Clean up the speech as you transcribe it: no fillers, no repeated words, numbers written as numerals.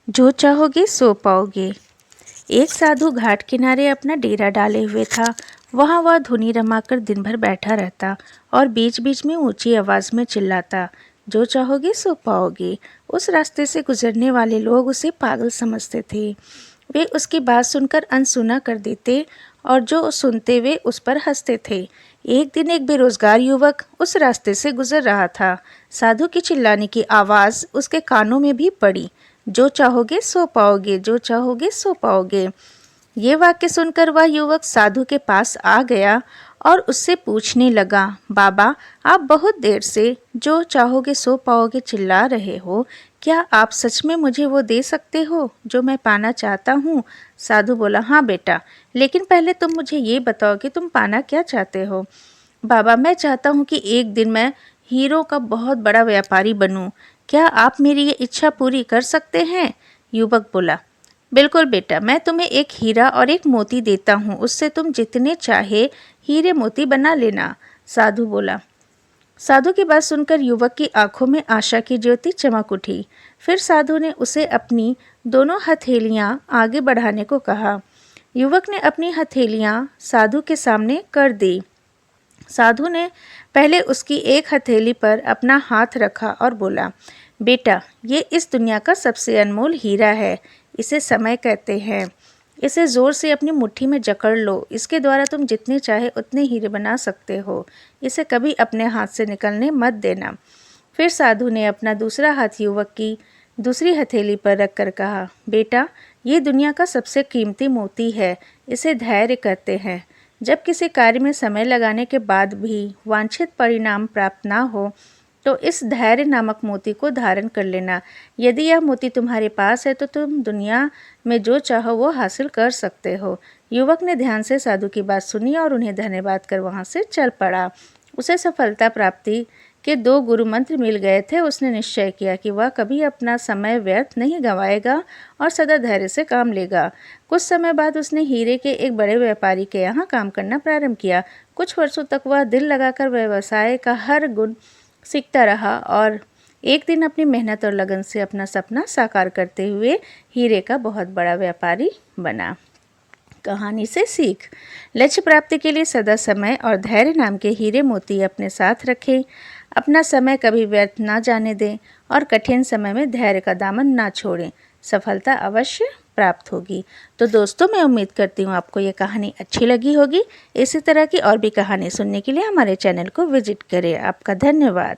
जो चाहोगे सो पाओगे। एक साधु घाट किनारे अपना डेरा डाले हुए था। वहाँ वह धुनी रमाकर दिन भर बैठा रहता और बीच बीच में ऊंची आवाज़ में चिल्लाता, जो चाहोगे सो पाओगे। उस रास्ते से गुजरने वाले लोग उसे पागल समझते थे। वे उसकी बात सुनकर अनसुना कर देते और जो सुनते वे उस पर हंसते थे। एक दिन एक बेरोजगार युवक उस रास्ते से गुजर रहा था। साधु की चिल्लाने की आवाज़ उसके कानों में भी पड़ी, जो चाहोगे सो पाओगे, जो चाहोगे सो पाओगे। ये वाक्य सुनकर वह युवक साधु के पास आ गया और उससे पूछने लगा, बाबा, आप बहुत देर से जो चाहोगे सो पाओगे चिल्ला रहे हो, क्या आप सच में मुझे वो दे सकते हो जो मैं पाना चाहता हूँ? साधु बोला, हाँ बेटा, लेकिन पहले तुम मुझे ये बताओ कि तुम पाना क्या चाहते हो। बाबा, मैं चाहता हूँ कि एक दिन मैं हीरों का बहुत बड़ा व्यापारी बनूं। क्या आप मेरी ये इच्छा पूरी कर सकते हैं? युवक बोला, बिल्कुल बेटा, मैं तुम्हें एक हीरा और एक मोती देता हूँ, उससे तुम जितने चाहे हीरे मोती बना लेना। साधु बोला। साधु की बात सुनकर युवक की आंखों में आशा की ज्योति चमक उठी। फिर साधु ने उसे अपनी दोनों हथेलियां आगे बढ़ाने को कहा। युवक ने अपनी हथेलियां साधु के सामने कर दी। साधु ने पहले उसकी एक हथेली पर अपना हाथ रखा और बोला, बेटा, ये इस दुनिया का सबसे अनमोल हीरा है। इसे समय कहते हैं। इसे ज़ोर से अपनी मुट्ठी में जकड़ लो। इसके द्वारा तुम जितने चाहे उतने हीरे बना सकते हो। इसे कभी अपने हाथ से निकलने मत देना। फिर साधु ने अपना दूसरा हाथ युवक की दूसरी हथेली पर रखकर कहा, बेटा, ये दुनिया का सबसे कीमती मोती है। इसे धैर्य कहते हैं। जब किसी कार्य में समय लगाने के बाद भी वांछित परिणाम प्राप्त ना हो तो इस धैर्य नामक मोती को धारण कर लेना। यदि यह मोती तुम्हारे पास है तो तुम दुनिया में जो चाहो वो हासिल कर सकते हो। युवक ने ध्यान से साधु की बात सुनी और उन्हें धन्यवाद कर वहाँ से चल पड़ा। उसे सफलता प्राप्ति के 2 गुरु मंत्र मिल गए थे। उसने निश्चय किया कि वह कभी अपना समय व्यर्थ नहीं गंवाएगा और सदा धैर्य से काम लेगा। कुछ समय बाद उसने हीरे के एक बड़े व्यापारी के यहाँ काम करना प्रारंभ किया। कुछ वर्षों तक वह दिल लगाकर व्यवसाय का हर गुण सीखता रहा और एक दिन अपनी मेहनत और लगन से अपना सपना साकार करते हुए हीरे का बहुत बड़ा व्यापारी बना। कहानी से सीख। लक्ष्य प्राप्ति के लिए सदा समय और धैर्य नाम के हीरे मोती अपने साथ रखें। अपना समय कभी व्यर्थ ना जाने दें और कठिन समय में धैर्य का दामन ना छोड़ें। सफलता अवश्य प्राप्त होगी। तो दोस्तों, मैं उम्मीद करती हूँ आपको ये कहानी अच्छी लगी होगी। इसी तरह की और भी कहानी सुनने के लिए हमारे चैनल को विजिट करें। आपका धन्यवाद।